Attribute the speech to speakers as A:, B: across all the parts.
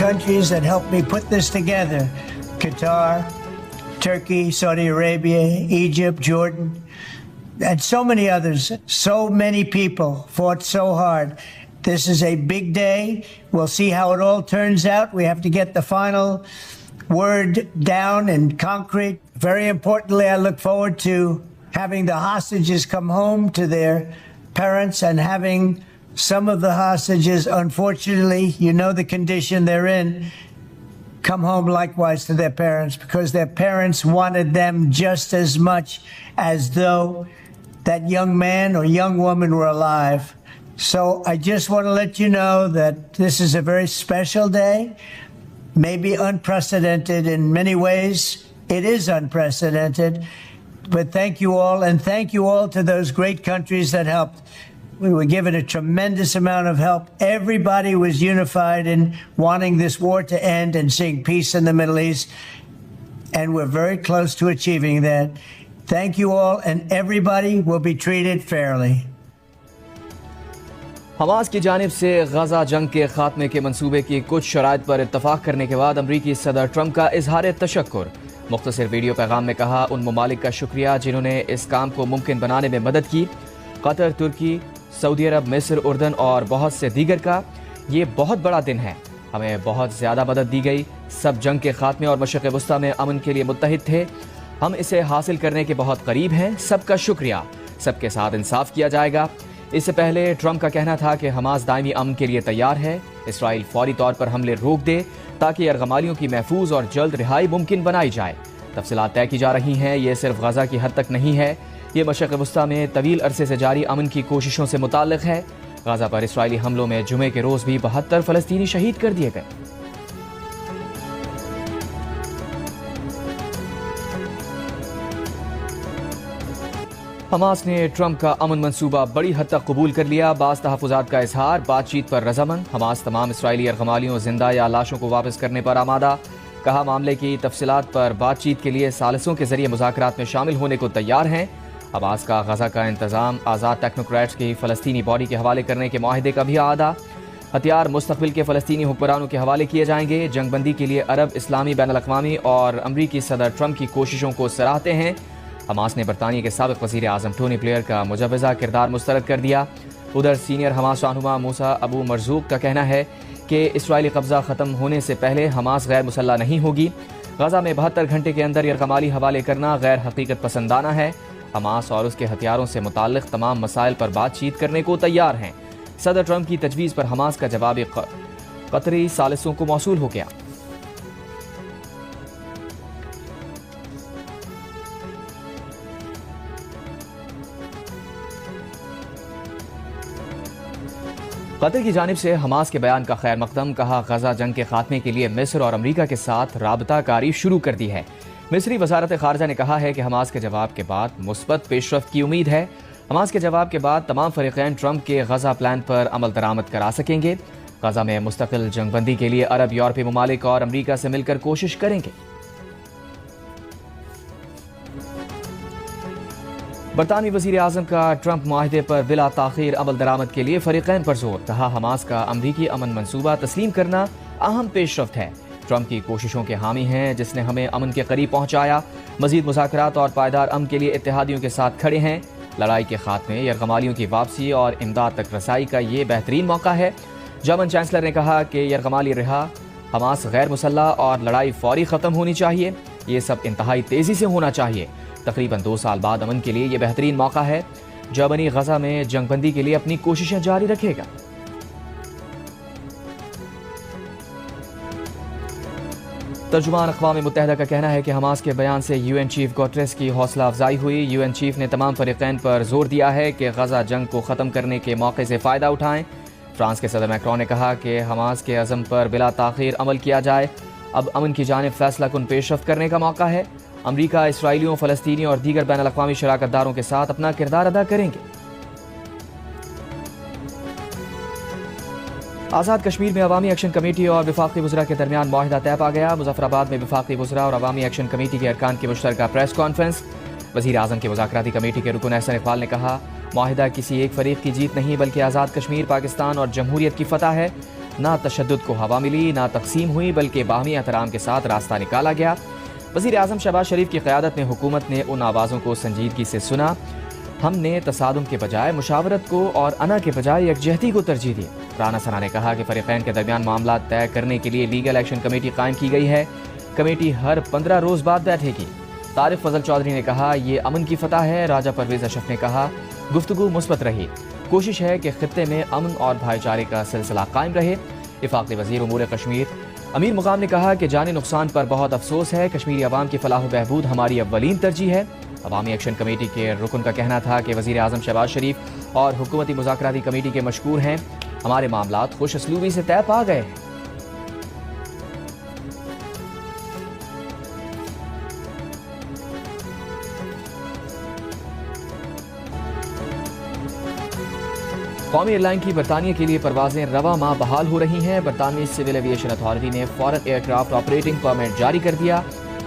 A: countries that helped me put this together: Qatar, Turkey, Saudi Arabia, Egypt, Jordan, and so many others. So many people fought so hard. This is a big day. We'll see how it all turns out. We have to get the final word down and concrete. Very importantly, I look forward to having the hostages come home to their parents, and having some of the hostages, unfortunately, you know the condition they're in, come home likewise to their parents, because their parents wanted them just as much as though that young man or young woman were alive. So I just want to let you know that this is a very special day, maybe unprecedented in many ways. It is unprecedented. But thank you all, and thank you all to those great countries that helped. We were given a tremendous amount of help. Everybody was unified in wanting this war to end and seeing peace in the Middle East. And we're very close to achieving that. Thank you all, and everybody will be treated fairly.
B: Hamas کی جانب سے غزہ جنگ کے خاتمے کے منصوبے کی کچھ شرائط پر اتفاق کرنے کے بعد امریکی صدر ٹرمپ کا اظہار تشکر. مختصر ویڈیو پیغام میں کہا ان ممالک کا شکریہ جنہوں نے اس کام کو ممکن بنانے میں مدد کی. قطر، ترکی، سعودی عرب، مصر، اردن اور بہت سے دیگر کا. یہ بہت بڑا دن ہے. ہمیں بہت زیادہ مدد دی گئی. سب جنگ کے خاتمے اور مشرق وسطیٰ میں امن کے لیے متحد تھے. ہم اسے حاصل کرنے کے بہت قریب ہیں. سب کا شکریہ. سب کے ساتھ انصاف کیا جائے گا. اس سے پہلے ٹرمپ کا کہنا تھا کہ حماس دائمی امن کے لیے تیار ہے. اسرائیل فوری طور پر حملے روک دے تاکہ یرغمالیوں کی محفوظ اور جلد رہائی ممکن بنائی جائے. تفصیلات طے کی جا رہی ہیں. یہ صرف غزہ کی حد تک نہیں ہے. یہ مشرق وسطیٰ میں طویل عرصے سے جاری امن کی کوششوں سے متعلق ہے. غزہ پر اسرائیلی حملوں میں جمعے کے روز بھی 72 فلسطینی شہید کر دیے گئے. حماس نے ٹرمپ کا امن منصوبہ بڑی حد تک قبول کر لیا. بعض تحفظات کا اظہار. بات چیت پر رضامند. حماس تمام اسرائیلی یرغمالیوں زندہ یا لاشوں کو واپس کرنے پر آمادہ. کہا معاملے کی تفصیلات پر بات چیت کے لیے ثالثوں کے ذریعے مذاکرات میں شامل ہونے کو تیار ہیں. حماس کا غزہ کا انتظام آزاد ٹیکنوکریٹس کی فلسطینی باڈی کے حوالے کرنے کے معاہدے کا بھی اعادہ. ہتھیار مستقبل کے فلسطینی حکمرانوں کے حوالے کیے جائیں گے. جنگ بندی کے لیے عرب، اسلامی، بین الاقوامی اور امریکی صدر ٹرمپ کی کوششوں کو سراہتے ہیں. حماس نے برطانیہ کے سابق وزیر اعظم ٹونی بلیئر کا مجوزہ کردار مسترد کر دیا. ادھر سینئر حماس رہنما موسیٰ ابو مرزوق کا کہنا ہے کہ اسرائیلی قبضہ ختم ہونے سے پہلے حماس غیر مسلح نہیں ہوگی. غزہ میں 72 گھنٹے کے اندر یرغمالی حوالے کرنا غیر حقیقت پسندانہ ہے. حماس اور اس کے ہتھیاروں سے متعلق تمام مسائل پر بات چیت کرنے کو تیار ہیں. صدر ٹرمپ کی تجویز پر حماس کا جوابی قطری ثالثوں کو موصول ہو گیا. قطر کی جانب سے حماس کے بیان کا خیر مقدم. کہا غزہ جنگ کے خاتمے کے لیے مصر اور امریکہ کے ساتھ رابطہ کاری شروع کر دی ہے. مصری وزارت خارجہ نے کہا ہے کہ حماس کے جواب کے بعد مثبت پیش رفت کی امید ہے. حماس کے جواب کے بعد تمام فریقین ٹرمپ کے غزہ پلان پر عمل درآمد کرا سکیں گے. غزہ میں مستقل جنگ بندی کے لیے عرب، یورپی ممالک اور امریکہ سے مل کر کوشش کریں گے. برطانوی وزیر اعظم کا ٹرمپ معاہدے پر بلا تاخیر عمل درآمد کے لیے فریقین پر زور. کہا حماس کا امریکی امن منصوبہ تسلیم کرنا اہم پیش رفت ہے. ٹرمپ کی کوششوں کے حامی ہیں جس نے ہمیں امن کے قریب پہنچایا. مزید مذاکرات اور پائیدار امن کے لیے اتحادیوں کے ساتھ کھڑے ہیں. لڑائی کے خاتمے، یرغمالیوں کی واپسی اور امداد تک رسائی کا یہ بہترین موقع ہے. جرمن چانسلر نے کہا کہ یرغمالی رہا، حماس غیر مسلح اور لڑائی فوری ختم ہونی چاہیے. یہ سب انتہائی تیزی سے ہونا چاہیے. تقریباً 2 سال بعد امن کے لیے یہ بہترین موقع ہے. جرمنی غزہ میں جنگ بندی کے لیے اپنی کوششیں جاری رکھے گا. ترجمان اقوام متحدہ کا کہنا ہے کہ حماس کے بیان سے یو این چیف گوٹریس کی حوصلہ افزائی ہوئی. یو این چیف نے تمام فریقین پر زور دیا ہے کہ غزہ جنگ کو ختم کرنے کے موقع سے فائدہ اٹھائیں. فرانس کے صدر میکرون نے کہا کہ حماس کے عزم پر بلا تاخیر عمل کیا جائے. اب امن کی جانب فیصلہ کن پیش رفت کرنے کا موقع ہے. امریکہ اسرائیلیوں، فلسطینیوں اور دیگر بین الاقوامی شراکت داروں کے ساتھ اپنا کردار ادا کریں گے. آزاد کشمیر میں عوامی ایکشن کمیٹی اور وفاقی وزراء کے درمیان معاہدہ طے پا گیا. مظفر آباد میں وفاقی وزراء اور عوامی ایکشن کمیٹی کے ارکان کی مشترکہ پریس کانفرنس. وزیر اعظم کی مذاکراتی کمیٹی کے رکن احسن اقبال نے کہا معاہدہ کسی ایک فریق کی جیت نہیں بلکہ آزاد کشمیر، پاکستان اور جمہوریت کی فتح ہے. نہ تشدد کو ہوا ملی، نہ تقسیم ہوئی، بلکہ باہمی احترام کے ساتھ راستہ نکالا گیا۔ وزیر اعظم شہباز شریف کی قیادت میں حکومت نے ان آوازوں کو سنجیدگی سے سنا۔ ہم نے تصادم کے بجائے مشاورت کو اور انا کے بجائے یکجہتی کو ترجیح دی۔ رانا ثنا نے کہا کہ فریقین کے درمیان معاملات طے کرنے کے لیے لیگل ایکشن کمیٹی قائم کی گئی ہے۔ کمیٹی ہر 15 روز بعد بیٹھے گی۔ طارق فضل چودھری نے کہا یہ امن کی فتح ہے۔ راجہ پرویز اشرف نے کہا گفتگو مثبت رہی، کوشش ہے کہ خطے میں امن اور بھائی چارے کا سلسلہ قائم رہے۔ وفاقی وزیر امور کشمیر امیر مقام نے کہا کہ جانی نقصان پر بہت افسوس ہے، کشمیری عوام کی فلاح و بہبود ہماری اولین ترجیح ہے۔ عوامی ایکشن کمیٹی کے رکن کا کہنا تھا کہ وزیر اعظم شہباز شریف اور حکومتی مذاکراتی کمیٹی کے مشکور ہیں، ہمارے معاملات خوش اسلوبی سے طے پا گئے ہیں۔ قومی ایئر لائن کی برطانیہ کے لیے پروازیں رواں ماہ بحال ہو رہی ہیں۔ برطانوی سول ایویشن اتھارٹی نے فوراً ایئر کرافٹ آپریٹنگ پرمٹ جاری کر دیا۔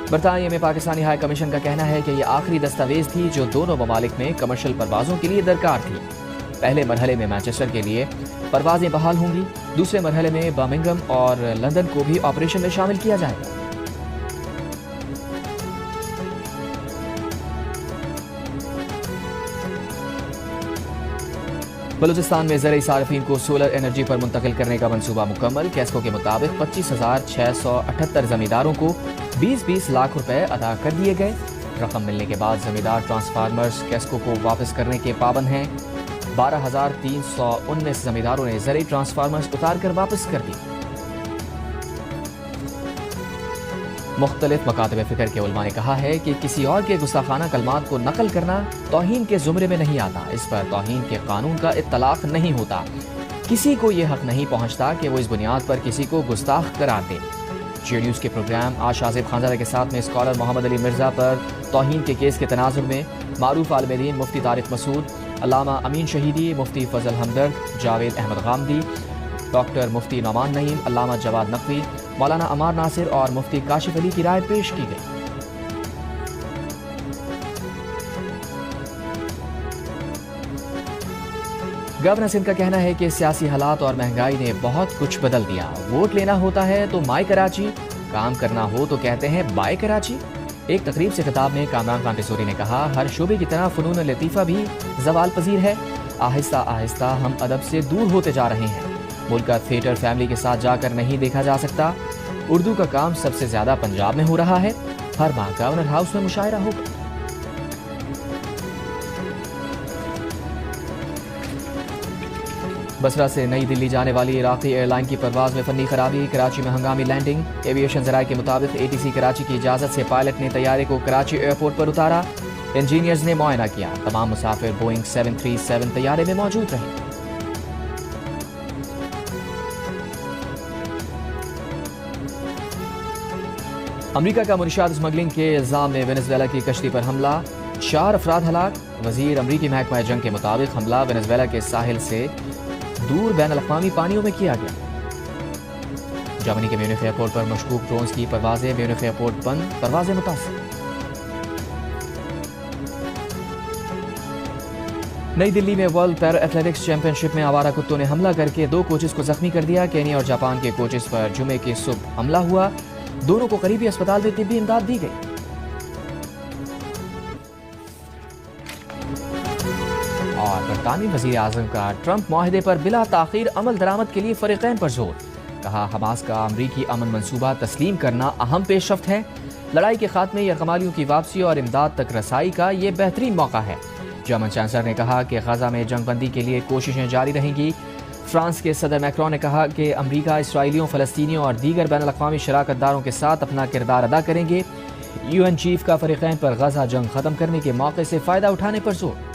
B: برطانیہ میں پاکستانی ہائی کمیشن کا کہنا ہے کہ یہ آخری دستاویز تھی جو دونوں ممالک میں کمرشل پروازوں کے لیے درکار تھی۔ پہلے مرحلے میں مانچسٹر کے لیے پروازیں بحال ہوں گی، دوسرے مرحلے میں برمنگھم اور لندن کو بھی آپریشن میں شامل کیا جائے گا۔ بلوچستان میں زرعی صارفین کو سولر انرجی پر منتقل کرنے کا منصوبہ مکمل۔ کیسکو کے مطابق 25,678 زمینداروں کو 20 لاکھ روپے ادا کر دیے گئے۔ رقم ملنے کے بعد زمیندار ٹرانسفارمرز کیسکو کو واپس کرنے کے پابند ہیں۔ 12,319 زمینداروں نے زرعی ٹرانسفارمرز اتار کر واپس کر دی۔ مختلف مکاتب فکر کے علماء نے کہا ہے کہ کسی اور کے گستاخانہ کلمات کو نقل کرنا توہین کے زمرے میں نہیں آتا، اس پر توہین کے قانون کا اطلاق نہیں ہوتا۔ کسی کو یہ حق نہیں پہنچتا کہ وہ اس بنیاد پر کسی کو گستاخ قرار دے۔ جیو نیوز کے پروگرام آج شاذب خانزادہ کے ساتھ میں اسکالر محمد علی مرزا پر توہین کے کیس کے تناظر میں معروف عالم دین مفتی طارق مسعود، علامہ امین شہیدی، مفتی فضل ہمدرد، جاوید احمد غامدی، ڈاکٹر مفتی نعمان نعیم، علامہ جواد نقوی، مولانا عمار ناصر اور مفتی کاشف علی کی رائے پیش کی گئی۔ گورنر سندھ کا کہنا ہے کہ سیاسی حالات اور مہنگائی نے بہت کچھ بدل دیا۔ ووٹ لینا ہوتا ہے تو مائی کراچی، کام کرنا ہو تو کہتے ہیں بائی کراچی۔ ایک تقریب سے خطاب میں کامران خان ٹیسوری نے کہا ہر شعبے کی طرح فنون لطیفہ بھی زوال پذیر ہے۔ آہستہ آہستہ ہم ادب سے دور ہوتے جا رہے ہیں۔ ملک کا تھیٹر فیملی کے ساتھ جا کر نہیں دیکھا جا سکتا۔ اردو کا کام سب سے زیادہ پنجاب میں ہو رہا ہے۔ ہر ماہ گورنر ہاؤس میں مشاعرہ ہوگا۔ بصرہ سے نئی دلی جانے والی عراقی ایئر لائن کی پرواز میں فنی خرابی، کراچی میں ہنگامی لینڈنگ۔ ایویشن ذرائع کے مطابق ATC کراچی کی اجازت سے پائلٹ نے طیارے کو کراچی ایئرپورٹ پر اتارا۔ انجینئرز نے معائنہ کیا، تمام مسافر بوئنگ 737 طیارے میں موجود رہے۔ امریکہ کا منشیات اسمگلنگ کے الزام میں وینزویلا کی کشتی پر حملہ، 4 افراد ہلاک۔ وزیر امریکی محکمہ جنگ کے مطابق حملہ وینزویلا کے ساحل سے دور بین الاقوامی پانیوں میں کیا گیا۔ جرمنی کے میونخ ایئرپورٹ پر مشکوک ڈرونز کی پروازیں، میونخ ایئرپورٹ بند، پروازیں متاثر۔ نئی دلی میں ورلڈ پیرا ایتھلیٹکس چیمپئن شپ میں آوارہ کتوں نے حملہ کر کے 2 کوچز کو زخمی کر دیا۔ کینیا اور جاپان کے کوچز پر جمعے کی صبح حملہ ہوا، دونوں کو قریبی اسپتال میں طبی امداد دی گئی۔ اور برطانوی وزیر اعظم کا ٹرمپ معاہدے پر بلا تاخیر عمل درآمد کے لیے فریقین پر زور، کہا حماس کا امریکی امن منصوبہ تسلیم کرنا اہم پیش رفت ہے، لڑائی کے خاتمے یرغمالیوں کی واپسی اور امداد تک رسائی کا یہ بہترین موقع ہے۔ جرمن چانسلر نے کہا کہ غزہ میں جنگ بندی کے لیے کوششیں جاری رہیں گی۔ فرانس کے صدر میکرون نے کہا کہ امریکہ اسرائیلیوں، فلسطینیوں اور دیگر بین الاقوامی شراکت داروں کے ساتھ اپنا کردار ادا کریں گے۔ UN چیف کا فریقین پر غزہ جنگ ختم کرنے کے موقع سے فائدہ اٹھانے پر زور۔